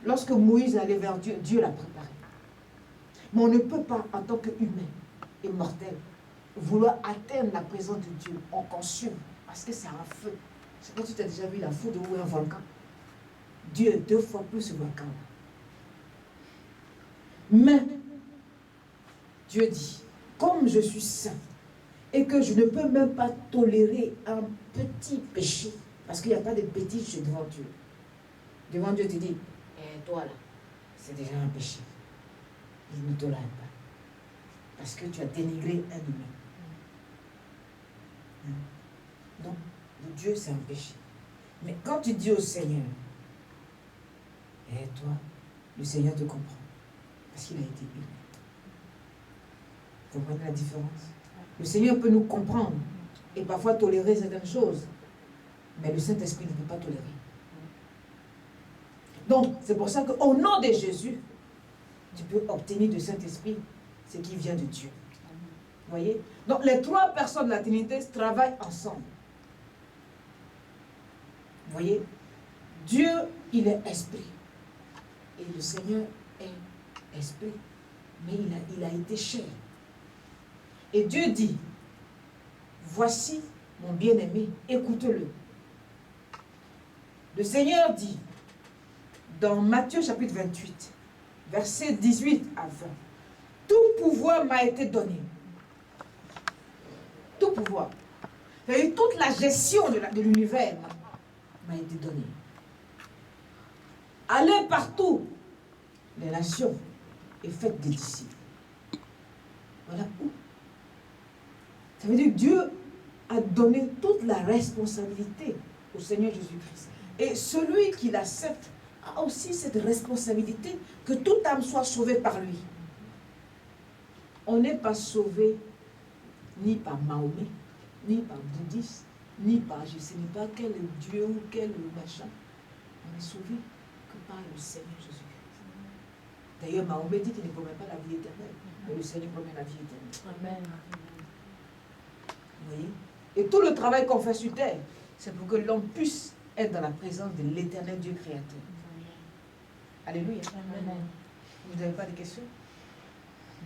lorsque Moïse allait vers Dieu, Dieu l'a préparé. Mais on ne peut pas, en tant qu'humain et mortel, vouloir atteindre la présence de Dieu. On consume, parce que c'est un feu. Je sais pas si tu as déjà vu la foudre ou un volcan. Dieu est 2 fois plus ce volcan. Mais, Dieu dit, comme je suis saint, et que je ne peux même pas tolérer un petit péché, parce qu'il n'y a pas de petit péché devant Dieu. Devant Dieu, tu dis, toi là, c'est déjà un péché. Il ne tolère pas. Parce que tu as dénigré un humain. Donc, Dieu, c'est un péché. Mais quand tu dis au Seigneur, toi, le Seigneur te comprend. Parce qu'il a été humain. Vous comprenez la différence? Le Seigneur peut nous comprendre et parfois tolérer certaines choses. Mais le Saint-Esprit ne peut pas tolérer. Donc, c'est pour ça qu'au nom de Jésus, tu peux obtenir du Saint-Esprit ce qui vient de Dieu. Vous voyez? Donc, les 3 personnes de la Trinité travaillent ensemble. Vous voyez? Dieu, il est esprit. Et le Seigneur est esprit. Mais il a été chair. Et Dieu dit, voici mon bien-aimé, écoutez-le. Le Seigneur dit, dans Matthieu chapitre 28, versets 18 à 20, tout pouvoir m'a été donné. Tout pouvoir. C'est-à-dire toute la gestion de l'univers m'a été donnée. Allez partout, les nations, et faites des disciples. Voilà où. Ça veut dire que Dieu a donné toute la responsabilité au Seigneur Jésus-Christ. Et celui qui l'accepte a aussi cette responsabilité que toute âme soit sauvée par lui. On n'est pas sauvé ni par Mahomet, ni par bouddhiste, ni par je ne sais pas quel Dieu ou quel machin. On est sauvé que par le Seigneur Jésus-Christ. D'ailleurs, Mahomet dit qu'il ne promet pas la vie éternelle, mais le Seigneur promet la vie éternelle. Amen. Vous voyez? Et tout le travail qu'on fait sur terre, c'est pour que l'homme puisse être dans la présence de l'éternel Dieu créateur. Alléluia. Amen. Vous n'avez pas de questions?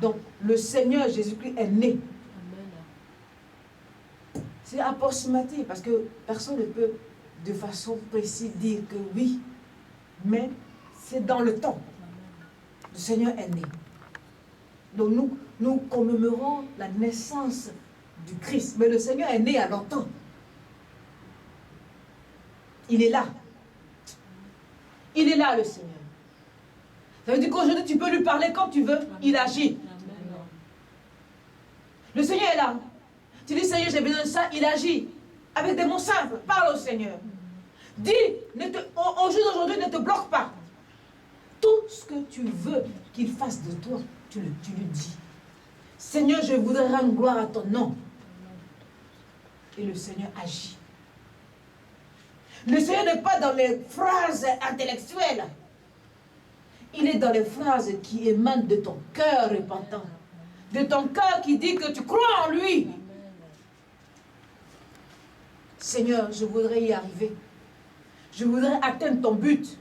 Donc, le Seigneur Jésus-Christ est né. C'est approximatif, parce que personne ne peut de façon précise dire que oui, mais c'est dans le temps. Le Seigneur est né. Donc nous commémorons la naissance du Christ, mais le Seigneur est né à longtemps. Il est là. Il est là, le Seigneur. Ça veut dire qu'aujourd'hui, tu peux lui parler quand tu veux, il agit. Le Seigneur est là. Tu dis, Seigneur, j'ai besoin de ça, il agit. Avec des mots simples, parle au Seigneur. Dis, au jour d'aujourd'hui, ne te bloque pas. Tout ce que tu veux qu'il fasse de toi, tu lui dis. Seigneur, je voudrais rendre gloire à ton nom. Et le Seigneur agit. Le Seigneur n'est pas dans les phrases intellectuelles. Il est dans les phrases qui émanent de ton cœur repentant. De ton cœur qui dit que tu crois en lui. Seigneur, je voudrais y arriver. Je voudrais atteindre ton but.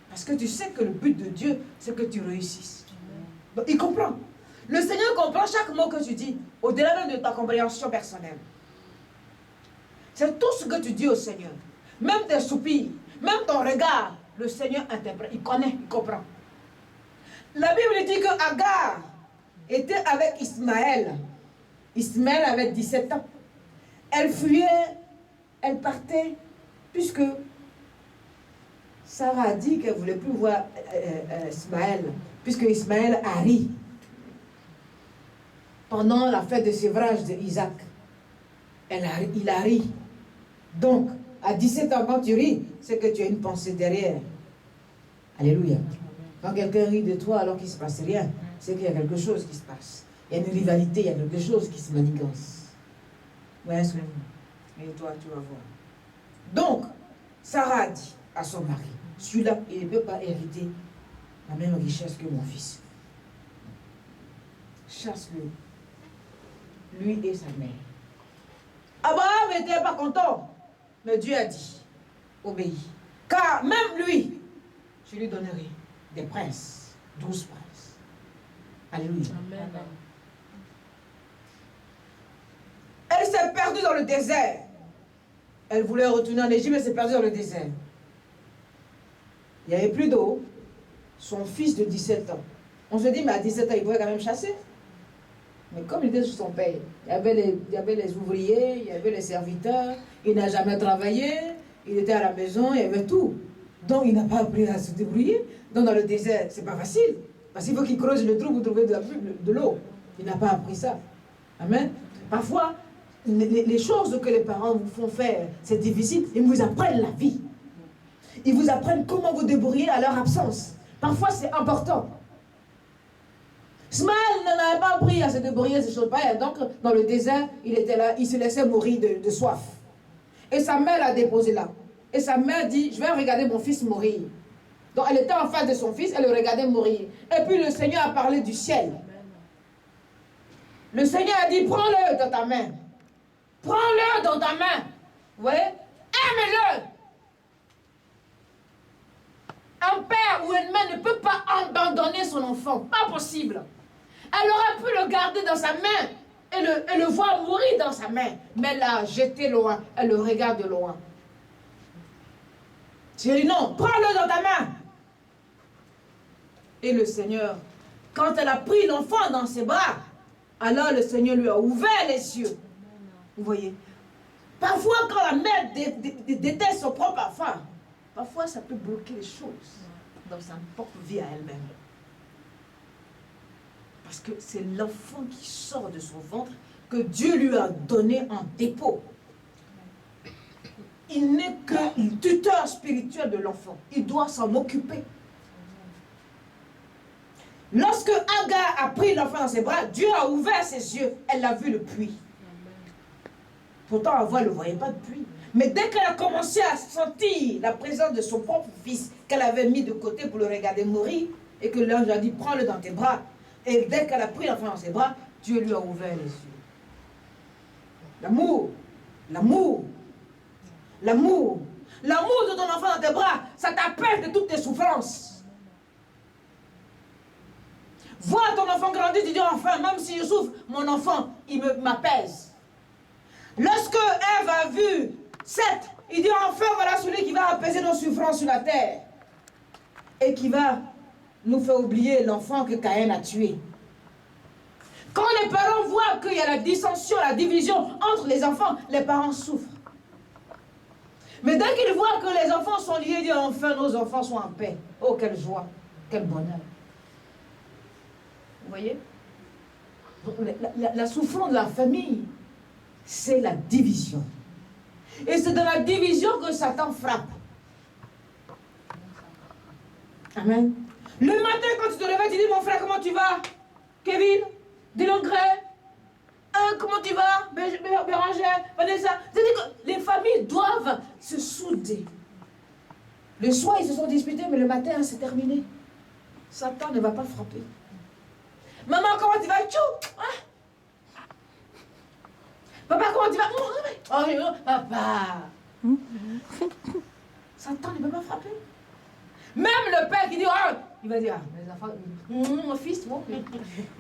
Parce que tu sais que le but de Dieu, c'est que tu réussisses. Donc, il comprend. Le Seigneur comprend chaque mot que tu dis, au-delà même de ta compréhension personnelle. C'est tout ce que tu dis au Seigneur. Même tes soupirs, même ton regard, le Seigneur interprète, il connaît, il comprend. La Bible dit que Agar était avec Ismaël. Ismaël avait 17 ans. Elle fuyait, elle partait, puisque Sarah a dit qu'elle ne voulait plus voir Ismaël, puisque Ismaël a ri pendant la fête de sévrage d'Isaac. Il a ri. Donc, à 17 ans, quand tu ris, c'est que tu as une pensée derrière. Alléluia. Quand quelqu'un rit de toi alors qu'il ne se passe rien, c'est qu'il y a quelque chose qui se passe. Il y a une rivalité, il y a quelque chose qui se manigance. Ouais, c'est et toi, tu vas voir. Donc, Sarah dit à son mari, celui-là, il ne peut pas hériter la même richesse que mon fils. Chasse-le. Lui et sa mère. Abraham n'était pas content. Mais Dieu a dit, obéis. Car même lui, je lui donnerai des princes, 12 princes. Alléluia. Amen. Elle s'est perdue dans le désert. Elle voulait retourner en Égypte, mais elle s'est perdue dans le désert. Il n'y avait plus d'eau. Son fils de 17 ans. On se dit, mais à 17 ans, il pouvait quand même chasser. Mais comme il était sous son père, il y avait les ouvriers, il y avait les serviteurs, il n'a jamais travaillé, il était à la maison, il y avait tout. Donc il n'a pas appris à se débrouiller. Donc dans le désert, c'est pas facile. Parce qu'il faut qu'il creuse le trou pour trouver de l'eau. Il n'a pas appris ça. Amen. Parfois, les choses que les parents vous font faire, c'est difficile. Ils vous apprennent la vie. Ils vous apprennent comment vous débrouiller à leur absence. Parfois, c'est important. Ismaël n'avait pas appris à se débrouiller ces choses pareilles. Donc, dans le désert, il était là, il se laissait mourir de soif. Et sa mère l'a déposé là. Et sa mère dit, je vais regarder mon fils mourir. Donc, elle était en face de son fils, elle le regardait mourir. Et puis, le Seigneur a parlé du ciel. Le Seigneur a dit, prends-le dans ta main. Prends-le dans ta main. Vous voyez? Aime-le. Un père ou une mère ne peut pas abandonner son enfant. Pas possible. Elle aurait pu le garder dans sa main et le voir mourir dans sa main. Mais elle l'a jeté loin. Elle le regarde de loin. J'ai dit non, prends-le dans ta main. Et le Seigneur, quand elle a pris l'enfant dans ses bras, alors le Seigneur lui a ouvert les yeux. Vous voyez? Parfois, quand la mère déteste son propre enfant, parfois ça peut bloquer les choses dans sa propre vie à elle-même. Parce que c'est l'enfant qui sort de son ventre que Dieu lui a donné en dépôt. Il n'est que le tuteur spirituel de l'enfant. Il doit s'en occuper. Lorsque Agar a pris l'enfant dans ses bras, Dieu a ouvert ses yeux. Elle a vu le puits. Pourtant, avant, elle ne voyait pas de puits. Mais dès qu'elle a commencé à sentir la présence de son propre fils, qu'elle avait mis de côté pour le regarder mourir, et que l'ange a dit, prends-le dans tes bras. Et dès qu'elle a pris l'enfant dans ses bras, Dieu lui a ouvert les yeux. L'amour, l'amour, l'amour, l'amour de ton enfant dans tes bras, ça t'apaise de toutes tes souffrances. Vois ton enfant grandir, tu dis enfin, même si je souffre, mon enfant, il m'apaise. Lorsque Ève a vu Seth, il dit enfin voilà celui qui va apaiser nos souffrances sur la terre. Et qui va nous faire oublier l'enfant que Caïn a tué. Quand les parents voient qu'il y a la dissension, la division entre les enfants, les parents souffrent. Mais dès qu'ils voient que les enfants sont liés, ils disent enfin nos enfants sont en paix. Oh quelle joie, quel bonheur. Vous voyez? Donc, la souffrance de la famille, c'est la division. Et c'est dans la division que Satan frappe. Amen. Le matin, quand tu te réveilles, tu dis, mon frère, comment tu vas? Kevin, Dylan Gray, comment tu vas? Bérangère, Vanessa. C'est-à-dire que les familles doivent se souder. Le soir, ils se sont disputés, mais le matin, c'est terminé. Satan ne va pas frapper. Maman, comment tu vas? Tchou! Hein? Papa, comment tu vas? Oh, papa. Satan ne peut pas frapper. Même le père qui dit, oh, il va dire, mes enfants, mon fils, bon.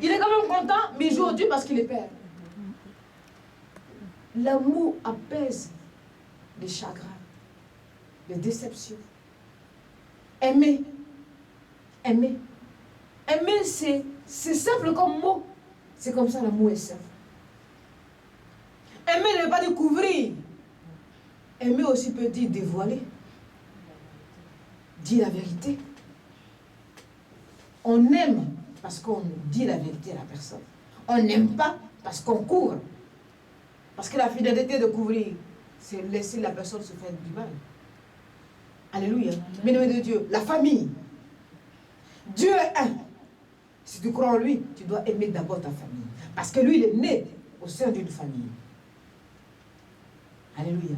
Il est quand même content, mais il joue au Dieu parce qu'il est père. L'amour apaise les chagrins, les déceptions. Aimer. Aimer. Aimer, c'est simple comme mot. C'est comme ça, l'amour est simple. Aimer ne veut pas dire couvrir. Aimer aussi peut dire dévoiler. Dire la vérité. On aime parce qu'on dit la vérité à la personne. On n'aime pas parce qu'on couvre. Parce que la fidélité de couvrir, c'est laisser la personne se faire du mal. Alléluia. Bien-aimé de Dieu, la famille. Dieu est un. Si tu crois en lui, tu dois aimer d'abord ta famille. Parce que lui, il est né au sein d'une famille. Alléluia.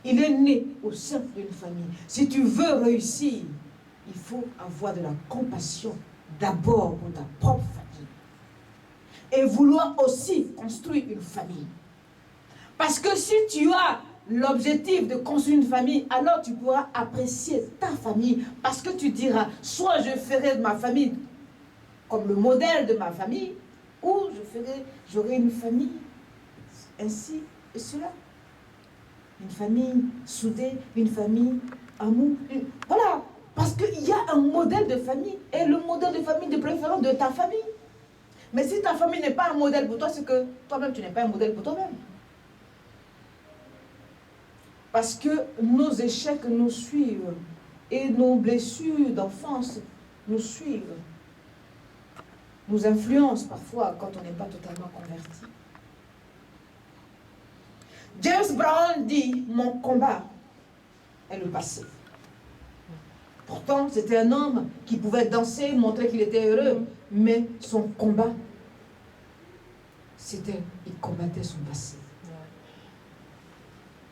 Il est né au sein d'une famille. Si tu veux réussir, il faut avoir de la compassion d'abord pour ta propre famille. Et vouloir aussi construire une famille. Parce que si tu as l'objectif de construire une famille, alors tu pourras apprécier ta famille. Parce que tu diras, soit je ferai de ma famille comme le modèle de ma famille, ou j'aurai une famille ainsi et cela. Une famille soudée, une famille amour. Voilà, parce qu'il y a un modèle de famille. Et le modèle de famille de préférence de ta famille. Mais si ta famille n'est pas un modèle pour toi, c'est que toi-même, tu n'es pas un modèle pour toi-même. Parce que nos échecs nous suivent. Et nos blessures d'enfance nous suivent. Nous influencent parfois quand on n'est pas totalement converti. James Brown dit, mon combat est le passé. Pourtant, c'était un homme qui pouvait danser, montrer qu'il était heureux. Mais son combat, c'était, il combattait son passé.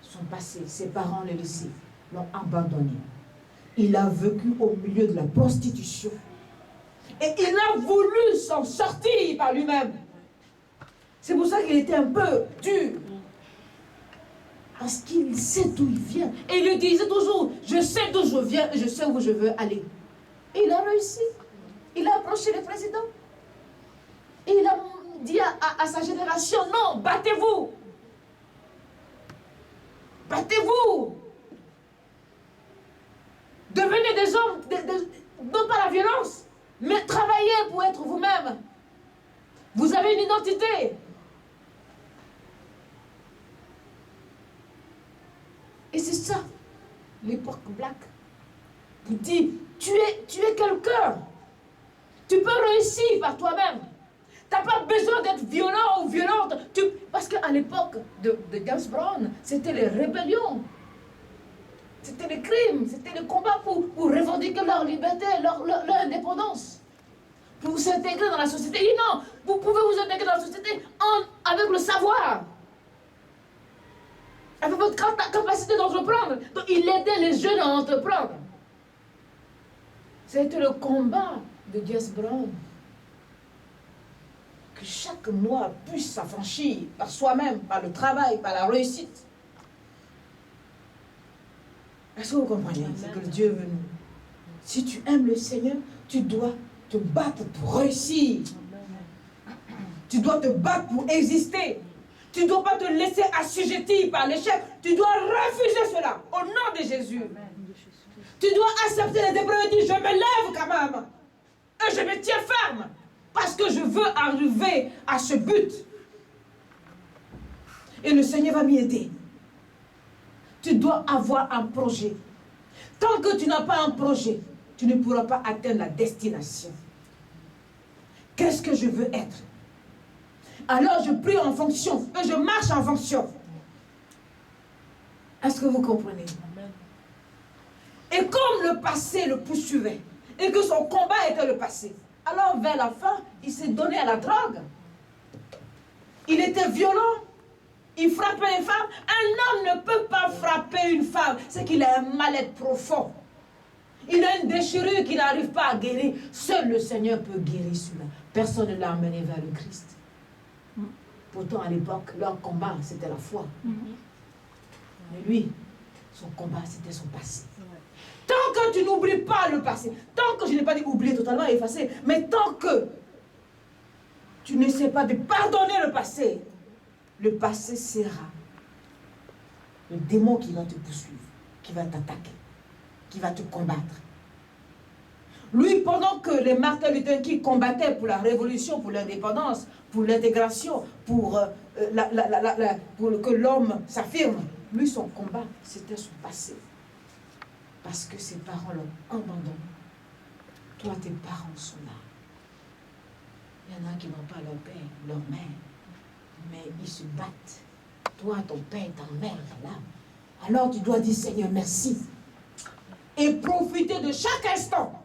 Son passé, ses parents l'ont laissé, l'ont abandonné. Il a vécu au milieu de la prostitution. Et il a voulu s'en sortir par lui-même. C'est pour ça qu'il était un peu dur. Parce qu'il sait d'où il vient. Et il lui disait toujours, je sais d'où je viens et je sais où je veux aller. Et il a réussi. Il a approché le président. Et il a dit à sa génération, non, battez-vous. Battez-vous. Devenez des hommes, non pas la violence, mais travaillez pour être vous-même. Vous avez une identité. Et c'est ça, l'époque black. Vous dit, tu es quelqu'un. Tu peux réussir par toi-même. Tu n'as pas besoin d'être violent ou violente. Parce qu'à l'époque de James Brown, c'était les rébellions. C'était les crimes. C'était le combat pour revendiquer leur liberté, leur indépendance. Pour s'intégrer dans la société. Et non, vous pouvez vous intégrer dans la société avec le savoir. Avec votre capacité d'entreprendre. Donc il aidait les jeunes à entreprendre. C'était le combat de James Brown. Que chaque mois puisse s'affranchir par soi-même, par le travail, par la réussite. Est-ce que vous comprenez? C'est que Dieu veut nous. Si tu aimes le Seigneur, tu dois te battre pour réussir. Tu dois te battre pour exister. Tu ne dois pas te laisser assujettir par l'échec. Tu dois refuser cela au nom de Jésus. Tu dois accepter les épreuves et dire, je me lève quand même. Et je me tiens ferme. Parce que je veux arriver à ce but. Et le Seigneur va m'y aider. Tu dois avoir un projet. Tant que tu n'as pas un projet, tu ne pourras pas atteindre la destination. Qu'est-ce que je veux être? Alors je prie en fonction et je marche en fonction. Est-ce que vous comprenez? Et comme le passé le poursuivait et que son combat était le passé, alors vers la fin, il s'est donné à la drogue. Il était violent. Il frappait les femmes. Un homme ne peut pas frapper une femme. C'est qu'il a un mal-être profond. Il a une déchirure qu'il n'arrive pas à guérir. Seul le Seigneur peut guérir cela. Personne ne l'a amené vers le Christ. Pourtant, à l'époque, leur combat, c'était la foi. Mais lui, son combat, c'était son passé. Tant que tu n'oublies pas le passé, tant que je n'ai pas dit oublier totalement, effacer, mais tant que tu n'essaies pas de pardonner le passé sera le démon qui va te poursuivre, qui va t'attaquer, qui va te combattre. Lui, pendant que les Martin Luther King combattaient pour la révolution, pour l'indépendance, pour l'intégration, pour que l'homme s'affirme, lui, son combat, c'était son passé. Parce que ses parents l'ont abandonné. Toi, tes parents sont là. Il y en a qui n'ont pas leur père, leur mère, mais ils se battent. Toi, ton père, ta mère est là. Alors tu dois dire, Seigneur, merci. Et profiter de chaque instant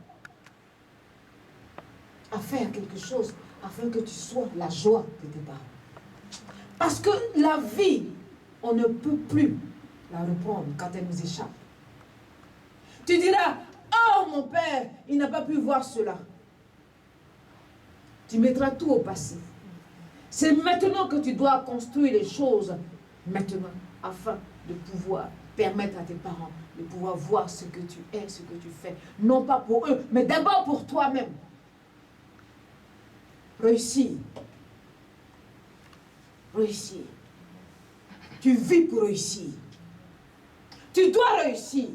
à faire quelque chose afin que tu sois la joie de tes parents. Parce que la vie, on ne peut plus la reprendre quand elle nous échappe. Tu diras, oh mon père, il n'a pas pu voir cela. Tu mettras tout au passé. C'est maintenant que tu dois construire les choses, maintenant, afin de pouvoir permettre à tes parents de pouvoir voir ce que tu es, ce que tu fais. Non pas pour eux, mais d'abord pour toi-même. Réussir. Réussir. Tu vis pour réussir. Tu dois réussir.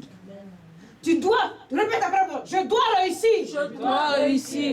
Tu dois, répète après moi, je dois réussir. Je dois réussir.